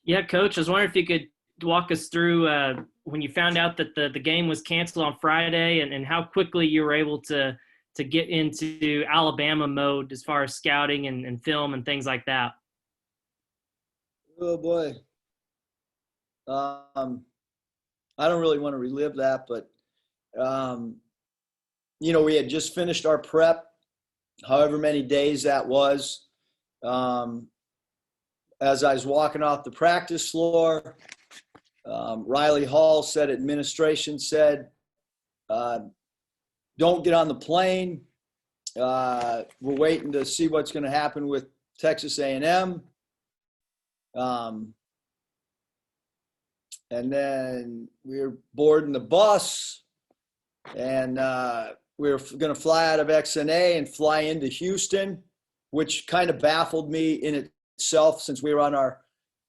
Yeah, Coach, I was wondering if you could walk us through when you found out that the game was canceled on Friday and how quickly you were able to get into Alabama mode as far as scouting and film and things like that. Oh boy. I don't really want to relive that, but um, we had just finished our prep, however many days that was. Um, as I was walking off the practice floor, Riley Hall said, administration said, don't get on the plane. We're waiting to see what's going to happen with Texas A&M. And then we were boarding the bus, and we were going to fly out of XNA and fly into Houston, which kind of baffled me in itself since we were on our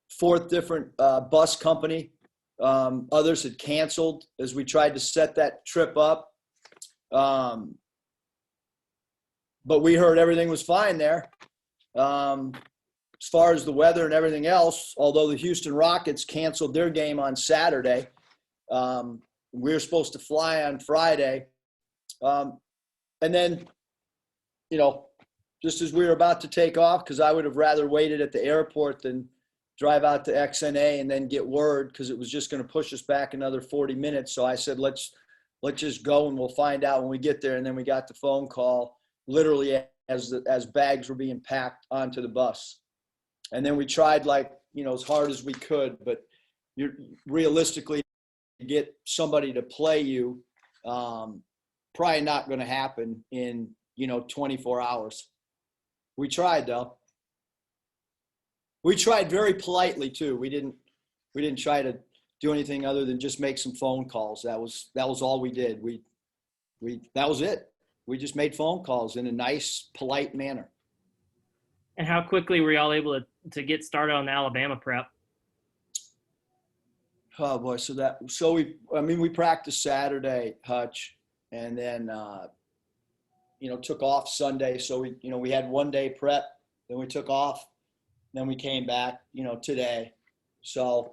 fourth different bus company. Others had canceled as we tried to set that trip up. But we heard everything was fine there. As far as the weather and everything else, although the Houston Rockets canceled their game on Saturday, we were supposed to fly on Friday. And then, just as we were about to take off, because I would have rather waited at the airport than drive out to XNA and then get word, because it was just going to push us back another 40 minutes. So I said, let's just go and we'll find out when we get there. And then we got the phone call literally as bags were being packed onto the bus. And then we tried as hard as we could, but you're realistically get somebody to play you, probably not going to happen in, 24 hours. We tried though. We tried very politely too. We didn't try to do anything other than just make some phone calls. That was all we did. That was it. We just made phone calls in a nice, polite manner. And how quickly were y'all able to get started on the Alabama prep? Oh boy, we practiced Saturday, Hutch, and then took off Sunday. So we had 1 day prep, then we took off, then we came back, today. So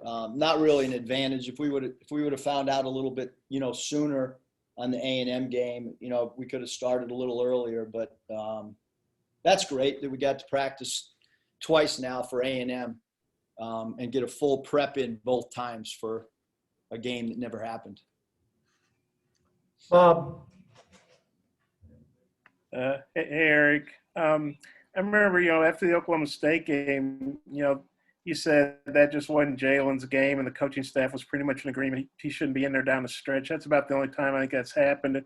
not really an advantage. If we would have found out a little bit, sooner on the A&M game, we could have started a little earlier, but that's great that we got to practice twice now for A&M and get a full prep in both times for a game that never happened. Bob. Hey, Eric. I remember, after the Oklahoma State game, you said that just wasn't Jalen's game, and the coaching staff was pretty much in agreement. He shouldn't be in there down the stretch. That's about the only time I think that's happened,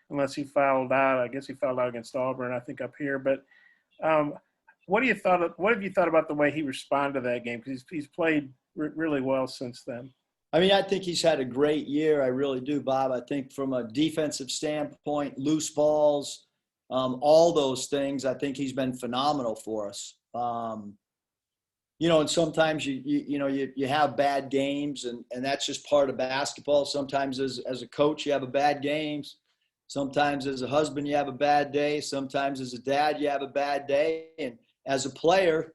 unless he fouled out. I guess he fouled out against Auburn, I think, up here. But what have you thought about the way he responded to that game? Because he's played really well since then. I mean, I think he's had a great year. I really do, Bob. I think from a defensive standpoint, loose balls, all those things, I think he's been phenomenal for us. And sometimes you have bad games, and that's just part of basketball. Sometimes as a coach, you have bad games. Sometimes as a husband, you have a bad day. Sometimes as a dad, you have a bad day. And as a player,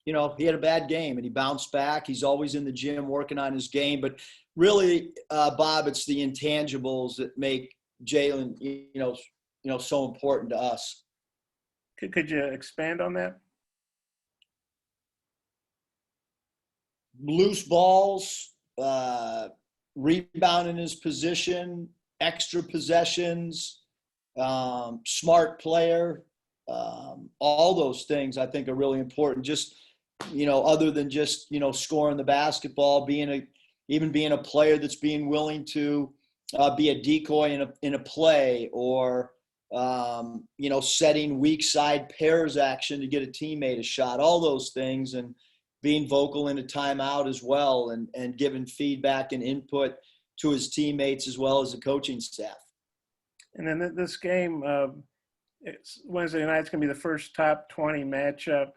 he had a bad game and he bounced back. He's always in the gym working on his game. But really, Bob, it's the intangibles that make Jalen, so important to us. Could you expand on that? Loose balls, rebound in his position, extra possessions, smart player, all those things I think are really important. Just, other than just, scoring the basketball, even being a player that's being willing to be a decoy in a play, or, setting weak side pairs action to get a teammate a shot, all those things, and being vocal in a timeout as well, and giving feedback and input to his teammates as well as the coaching staff. And then this game, Wednesday night's going to be the first top 20 matchup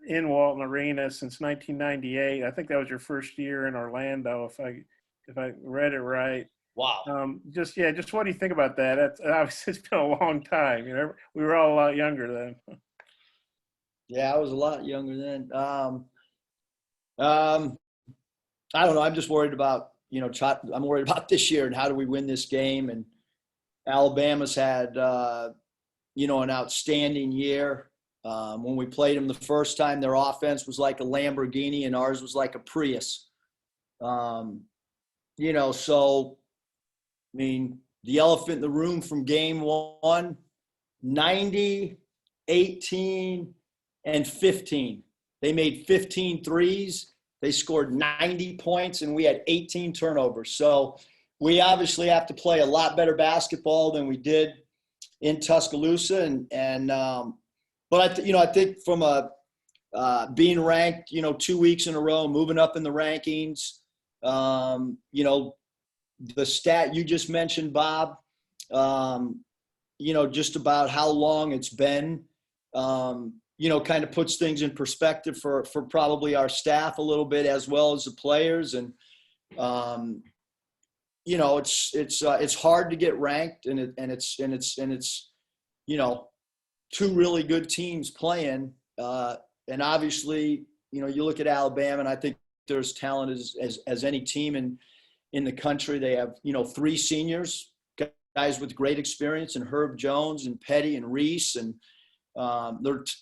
in Walton Arena since 1998. I think that was your first year in Orlando, if I read it right. Wow. Just what do you think about that? That's obviously, it's been a long time. We were all a lot younger then. Yeah, I was a lot younger then. Um, I don't know. I'm just worried about, I'm worried about this year and how do we win this game. And Alabama's had, an outstanding year. When we played them the first time, their offense was like a Lamborghini and ours was like a Prius. So, I mean, the elephant in the room from game one, 90, 18, and 15. They made 15 threes. They scored 90 points, and we had 18 turnovers. So we obviously have to play a lot better basketball than we did in Tuscaloosa. But I think from being ranked, 2 weeks in a row, moving up in the rankings, the stat you just mentioned, Bob, just about how long it's been, kind of puts things in perspective for probably our staff a little bit as well as the players. And, it's hard to get ranked, and it's two really good teams playing. And obviously, you look at Alabama, and I think they're as talented as any team in the country. They have, 3 seniors, guys with great experience, and Herb Jones and Petty and Reese, and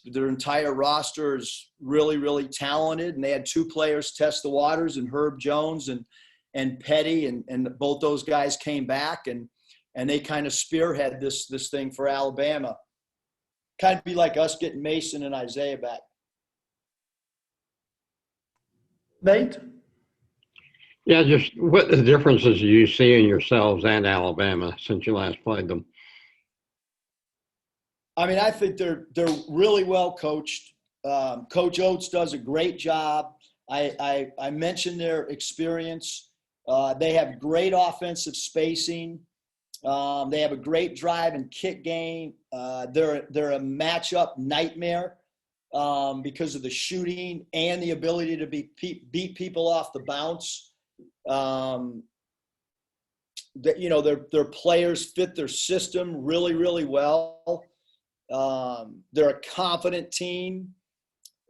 their entire roster is really, really talented. And they had 2 players test the waters, and Herb Jones and Petty, and both those guys came back, and they kind of spearhead this thing for Alabama. Kind of be like us getting Mason and Isaiah back. Nate? Yeah, just what the differences you see in yourselves and Alabama since you last played them? I mean, I think they're really well coached. Coach Oates does a great job. I mentioned their experience. They have great offensive spacing. They have a great drive and kick game. They're a matchup nightmare because of the shooting and the ability to beat people off the bounce. Their players fit their system really, really well. They're a confident team.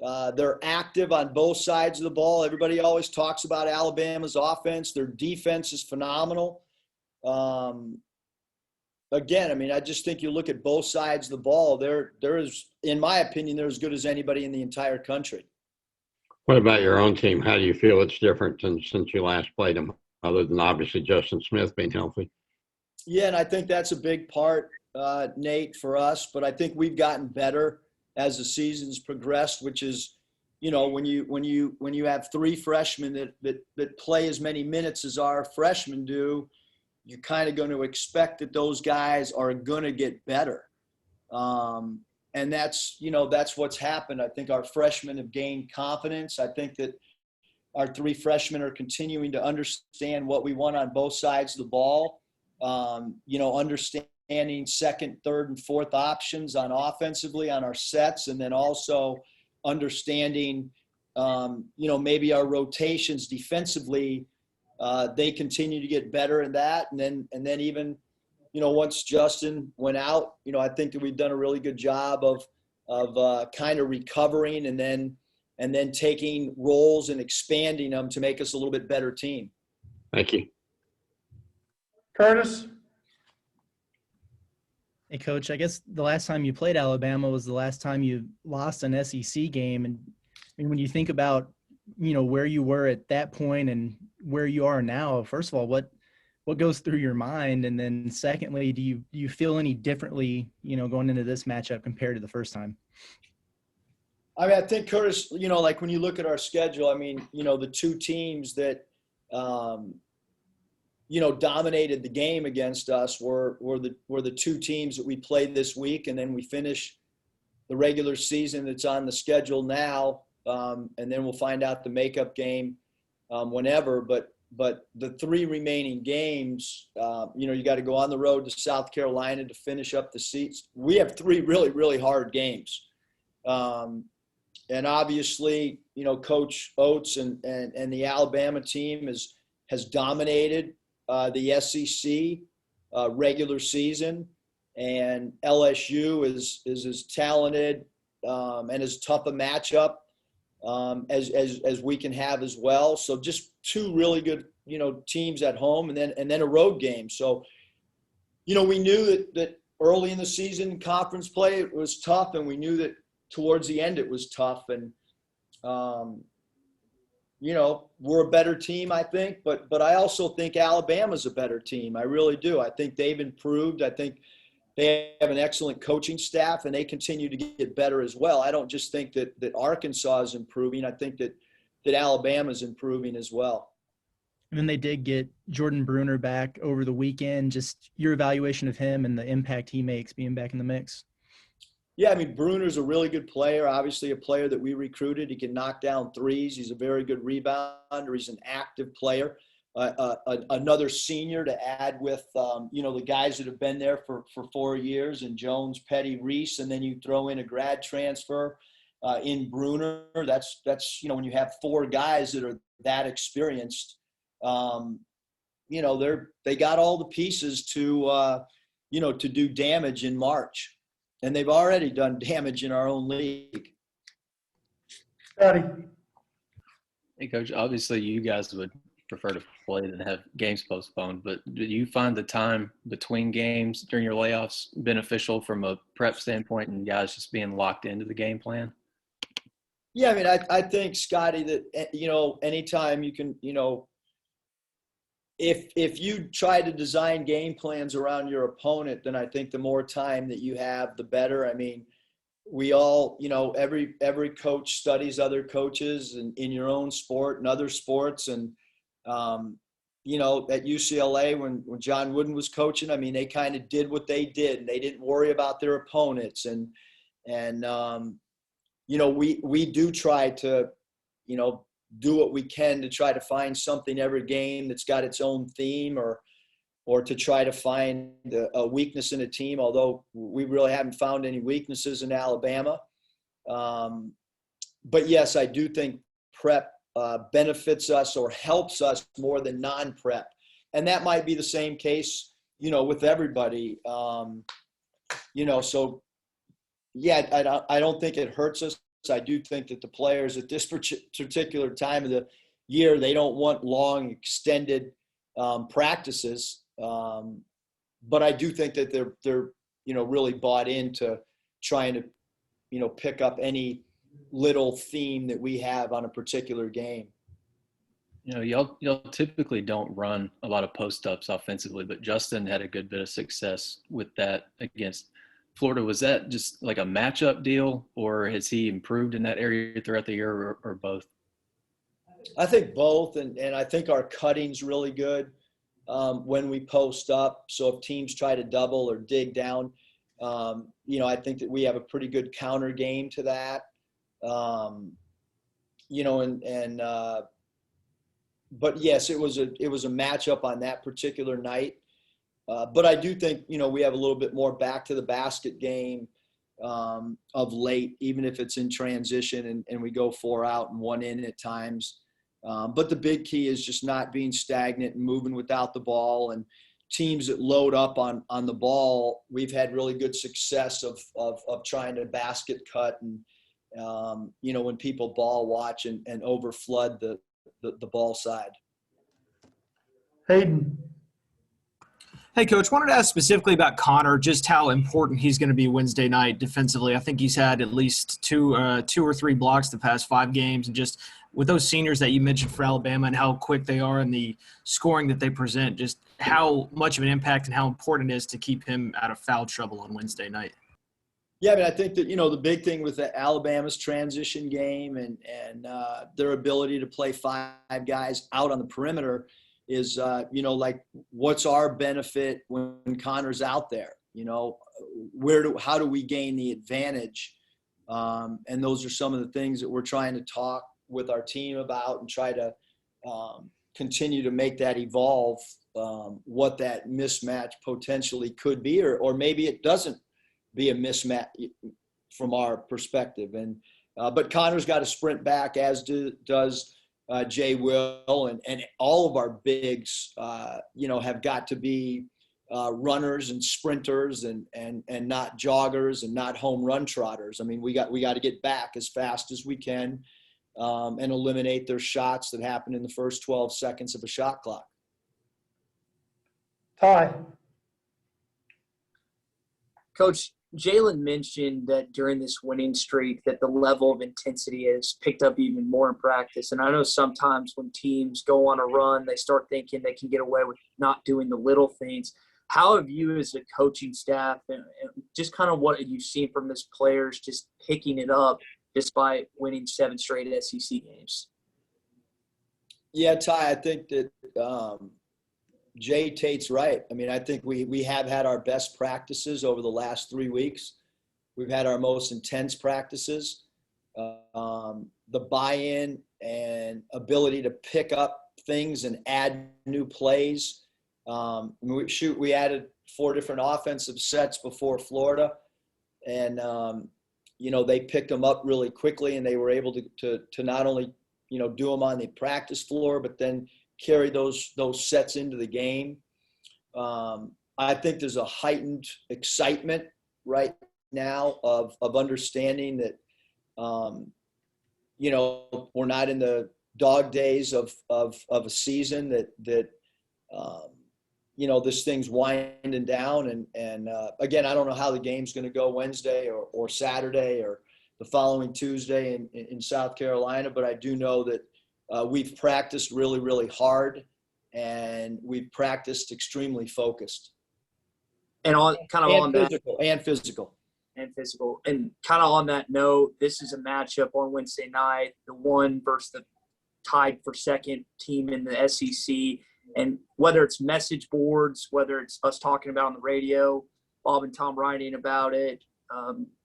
They're active on both sides of the ball. Everybody always talks about Alabama's offense. Their defense is phenomenal. Again, I mean, I just think you look at both sides of the ball. There is, in my opinion, they're as good as anybody in the entire country. What about your own team? How do you feel it's different since you last played them, other than obviously Justin Smith being healthy? Yeah, and I think that's a big part, Nate, for us. But I think we've gotten better as the season's progressed, which is, when you have 3 freshmen that play as many minutes as our freshmen do, you're kind of going to expect that those guys are going to get better. And that's what's happened. I think our freshmen have gained confidence. I think that our 3 freshmen are continuing to understand what we want on both sides of the ball. Understanding second, third, and fourth options on offensively on our sets, and then also understanding, maybe our rotations defensively. They continue to get better in that, and then even, once Justin went out, I think that we've done a really good job of kind of recovering and then taking roles and expanding them to make us a little bit better team. Thank you. Curtis? Hey, Coach, I guess the last time you played Alabama was the last time you lost an SEC game. And I mean, when you think about, where you were at that point and where you are now, first of all, what goes through your mind? And then secondly, do you feel any differently, going into this matchup compared to the first time? I mean, I think, Curtis, like when you look at our schedule, I mean, the 2 teams that, dominated the game against us were the 2 teams that we played this week. And then we finish the regular season that's on the schedule now. And then we'll find out the makeup game whenever. But the 3 remaining games, you got to go on the road to South Carolina to finish up the seats. We have 3 really, really hard games. And obviously, Coach Oates and the Alabama team has dominated the SEC regular season, and LSU is as talented and as tough a matchup as we can have as well. So just two really good, teams at home, and then a road game. So, we knew that early in the season conference play, it was tough, and we knew that towards the end it was tough. And, we're a better team, I think, but I also think Alabama's a better team. I really do. I think they've improved. I think they have an excellent coaching staff, and they continue to get better as well. I don't just think that Arkansas is improving. I think that Alabama's improving as well. And then they did get Jordan Bruner back over the weekend. Just your evaluation of him and the impact he makes being back in the mix. Yeah, I mean, Bruner's a really good player, obviously a player that we recruited. He can knock down threes. He's a very good rebounder. He's an active player. Another senior to add with, the guys that have been there for 4 years, and Jones, Petty, Reese, and then you throw in a grad transfer in Bruner. That's when you have 4 guys that are that experienced, they got all the pieces to do damage in March. And they've already done damage in our own league. Scotty. Hey, Coach, obviously you guys would prefer to play than have games postponed, but do you find the time between games during your layoffs beneficial from a prep standpoint and guys just being locked into the game plan? Yeah, I mean, I think, Scotty, that, anytime you can, if you try to design game plans around your opponent, then I think the more time that you have, the better. I mean, we all, every coach studies other coaches in your own sport and other sports. And, at UCLA, when John Wooden was coaching, I mean, they kind of did what they did, and they didn't worry about their opponents. And we do try to, do what we can to try to find something every game that's got its own theme, or to try to find a weakness in a team, although we really haven't found any weaknesses in Alabama. But yes, I do think prep benefits us or helps us more than non-prep. And that might be the same case, with everybody. So yeah, I don't think it hurts us. I do think that the players at this particular time of the year, they don't want long, extended practices. But I do think that they're really bought into trying to pick up any little theme that we have on a particular game. Y'all typically don't run a lot of post-ups offensively, but Justin had a good bit of success with that against Florida. Was that just like a matchup deal, or has he improved in that area throughout the year, or both? I think both, and I think our cutting's really good when we post up. So if teams try to double or dig down, I think that we have a pretty good counter game to that. But yes, it was a matchup on that particular night. But I do think, we have a little bit more back to the basket game of late, even if it's in transition and we go 4 out and 1 in at times. But the big key is just not being stagnant and moving without the ball. And teams that load up on the ball, we've had really good success of trying to basket cut and, when people ball watch and overflood the ball side. Hayden. Hey, Coach, wanted to ask specifically about Connor, just how important he's going to be Wednesday night defensively. I think he's had at least two or three blocks the past 5 games. And just with those seniors that you mentioned for Alabama and how quick they are and the scoring that they present, just how much of an impact and how important it is to keep him out of foul trouble on Wednesday night. Yeah, I mean, I think that, the big thing with Alabama's transition game and their ability to play 5 guys out on the perimeter is, like, what's our benefit when Connor's out there? How do we gain the advantage? And those are some of the things that we're trying to talk with our team about and try to continue to make that evolve, what that mismatch potentially could be, or maybe it doesn't be a mismatch from our perspective. And but Connor's got to sprint back, as does Jay Will, and all of our bigs, have got to be, runners and sprinters and not joggers and not home run trotters. I mean, we got to get back as fast as we can and eliminate their shots that happen in the first 12 seconds of a shot clock. Ty. Coach, Jalen mentioned that during this winning streak that the level of intensity has picked up even more in practice. And I know sometimes when teams go on a run, they start thinking they can get away with not doing the little things. How have you as a coaching staff and just kind of what you've seen from his players just picking it up despite winning 7 straight SEC games? Yeah, Ty, I think that Jay Tate's right. I mean, I think we have had our best practices over the last 3 weeks. We've had our most intense practices. The buy-in and ability to pick up things and add new plays. We added 4 different offensive sets before Florida, and they picked them up really quickly, and they were able to not only do them on the practice floor, but then carry those sets into the game. I think there's a heightened excitement right now of understanding that we're not in the dog days of a season that this thing's winding down. And again, I don't know how the game's going to go Wednesday or Saturday or the following Tuesday in South Carolina, but I do know that we've practiced really, really hard, and we've practiced extremely focused. And physical. And kind of on that note, this is a matchup on Wednesday night, the one versus the tied for second team in the SEC. And whether it's message boards, whether it's us talking about on the radio, Bob and Tom writing about it,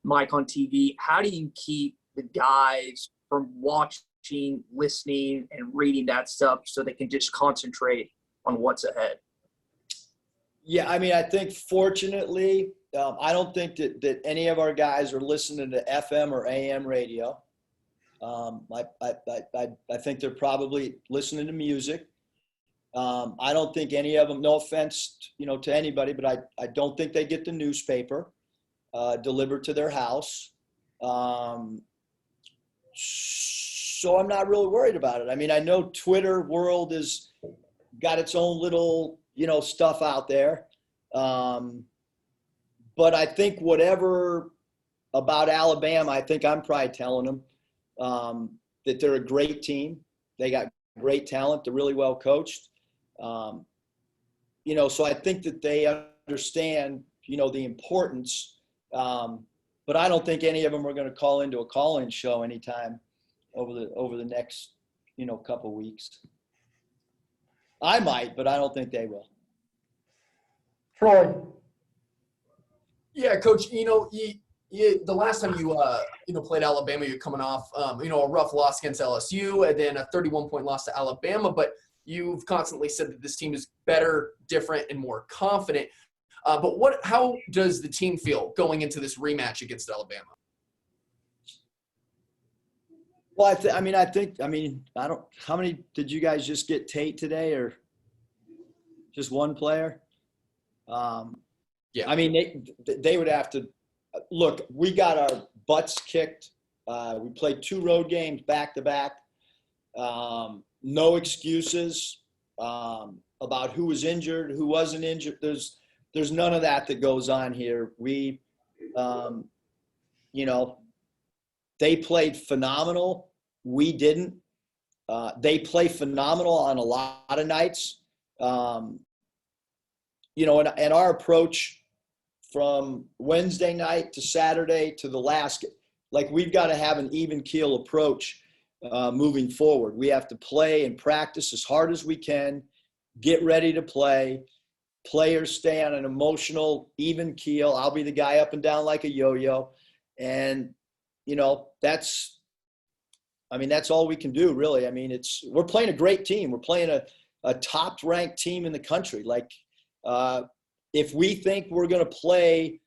Mike on TV, how do you keep the guys from watching, listening, and reading that stuff so they can just concentrate on what's ahead? Yeah, I mean, I think fortunately, I don't think that any of our guys are listening to FM or AM radio. I think they're probably listening to music. I don't think any of them, no offense, to anybody, but I don't think they get the newspaper delivered to their house. So I'm not really worried about it. I mean, I know Twitter world has got its own little, stuff out there. But I think whatever about Alabama, I think I'm probably telling them that they're a great team. They got great talent. They're really well coached. So I think that they understand, the importance. But I don't think any of them are going to call into a call-in show anytime over the next, couple weeks. I might, but I don't think they will. Troy. Yeah, Coach. The last time you played Alabama, you're coming off a rough loss against LSU and then a 31-point loss to Alabama. But you've constantly said that this team is better, different, and more confident. But how does the team feel going into this rematch against Alabama? Well, how many did you guys just get Tate today, or just one player? Yeah. I mean, they would have to look. We got our butts kicked. We played 2 road games back to back. No excuses about who was injured, who wasn't injured. There's none of that goes on here. We, they played phenomenal. We didn't. They play phenomenal on a lot of nights. And our approach from Wednesday night to Saturday to the last, we've got to have an even keel approach moving forward. We have to play and practice as hard as we can, get ready to play. Players stay on an emotional, even keel. I'll be the guy up and down like a yo-yo. And, that's all we can do, really. I mean, we're playing a great team. We're playing a top-ranked team in the country. If we think we're going to play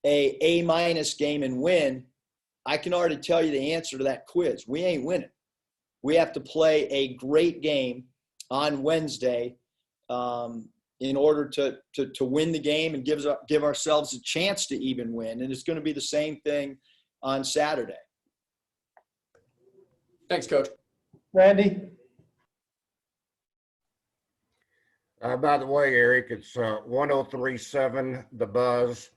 a A- game and win, I can already tell you the answer to that quiz. We ain't winning. We have to play a great game on Wednesday in order to win the game and give ourselves a chance to even win. And it's going to be the same thing on Saturday. Thanks, Coach. Randy? By the way, Eric, it's 1037 The Buzz.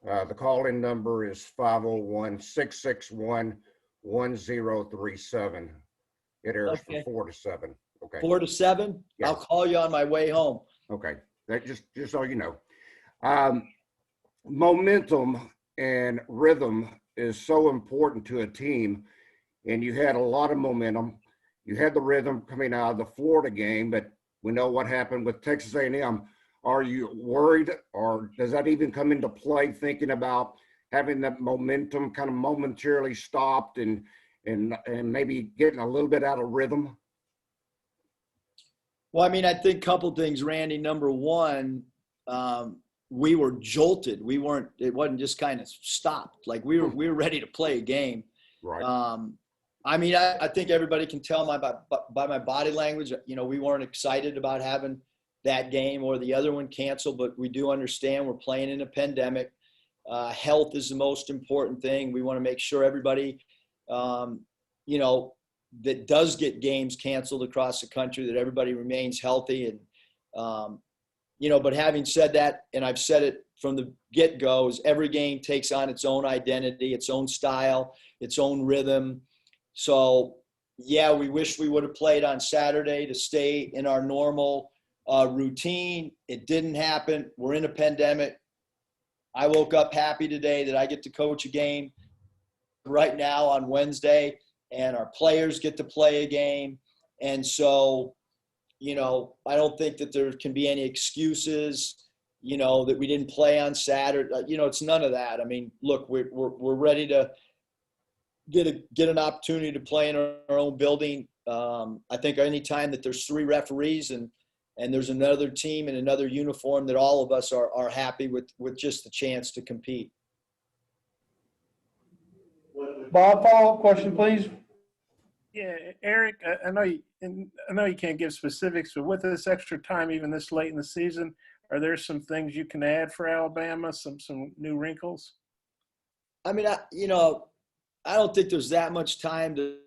The call-in number is 501-661-1037. It airs Okay. from 4 to 7. Okay. 4 to 7? Yeah. I'll call you on my way home. Okay. That just so you know. Momentum and rhythm is so important to a team, and you had a lot of momentum. You had the rhythm coming out of the Florida game, but we know what happened with Texas A&M. Are you worried, or does that even come into play, thinking about having that momentum kind of momentarily stopped and maybe getting a little bit out of rhythm? Well, I mean, I think a couple things, Randy. Number one, we were jolted. It wasn't just kind of stopped. Like we were ready to play a game. Right. I mean, I think everybody can tell by my body language, you know, we weren't excited about having that game or the other one canceled, but we do understand we're playing in a pandemic. Health is the most important thing. We want to make sure everybody, you know, that does get games canceled across the country, that everybody remains healthy. And, you know, but having said that, and I've said it from the get-go, is every game takes on its own identity, its own style, its own rhythm. So, yeah, we wish we would have played on Saturday to stay in our normal routine. It didn't happen. We're in a pandemic. I woke up happy today that I get to coach a game right now on Wednesday, and our players get to play a game. And so, you know, I don't think that there can be any excuses, you know, that we didn't play on Saturday. You know, it's none of that. I mean, look, we're ready to get an opportunity to play in our own building. I think any time that there's 3 referees and there's another team in another uniform, that all of us are happy with just the chance to compete. Bob, follow-up question, please. Yeah, Eric, I know you can't give specifics, but with this extra time, even this late in the season, are there some things you can add for Alabama? Some new wrinkles? I mean, you know, I don't think there's that much time to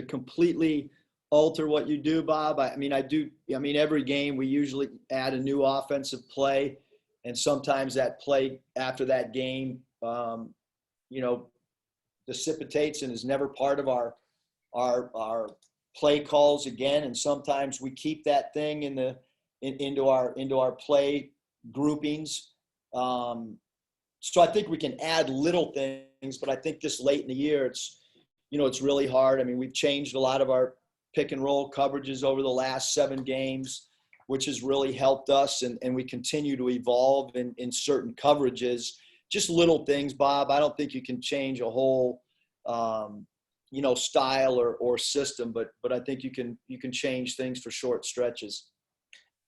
completely alter what you do, Bob. I mean, every game we usually add a new offensive play, and sometimes that play after that game, you know, dissipates and is never part of our play calls again. And sometimes we keep that thing into our play groupings. So I think we can add little things, but I think this late in the year, it's really hard. I mean, we've changed a lot of our pick and roll coverages over the last 7 games, which has really helped us. And we continue to evolve in certain coverages, just little things, Bob. I don't think you can change a whole, you know, style or system, but I think you can change things for short stretches.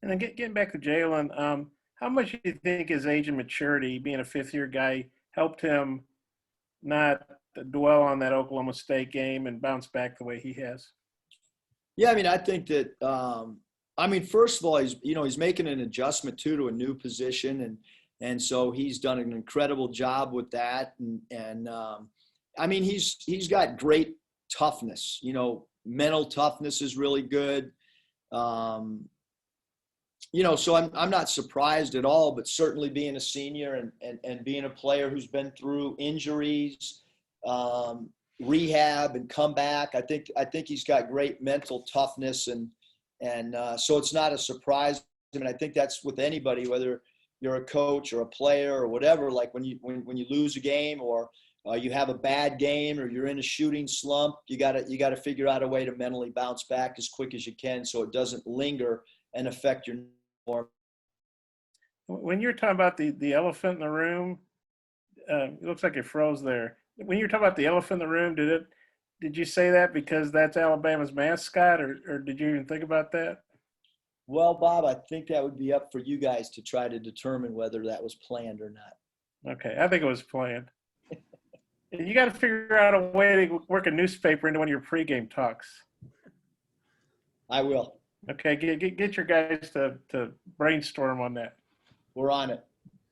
And then getting back to Jalen, how much do you think his age and maturity, being a 5th-year guy, helped him not dwell on that Oklahoma State game and bounce back the way he has? Yeah, I mean, I think that, first of all, he's making an adjustment to a new position, and so he's done an incredible job with that. And I mean, he's got great toughness. You know, mental toughness is really good. You know, so I'm not surprised at all, but certainly being a senior and being a player who's been through injuries, rehab and come back, I think he's got great mental toughness, and so it's not a surprise. I mean, I think that's with anybody, whether you're a coach or a player or whatever. Like when you lose a game, or you have a bad game, or you're in a shooting slump, you got to figure out a way to mentally bounce back as quick as you can, so it doesn't linger and affect your form. When you're talking about the elephant in the room, it looks like it froze there. When you're talking about the elephant in the room, did you say that because that's Alabama's mascot, or did you even think about that? Well, Bob, I think that would be up for you guys to try to determine whether that was planned or not. Okay, I think it was planned. You got to figure out a way to work a newspaper into one of your pregame talks. I will. Okay, get your guys to brainstorm on that. We're on it.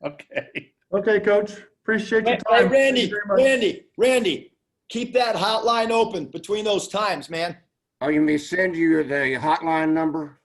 Okay. Okay, Coach. Appreciate your Hey, time. Randy, Thank you very much. Randy, keep that hotline open between those times, man. Oh, you may send you the hotline number?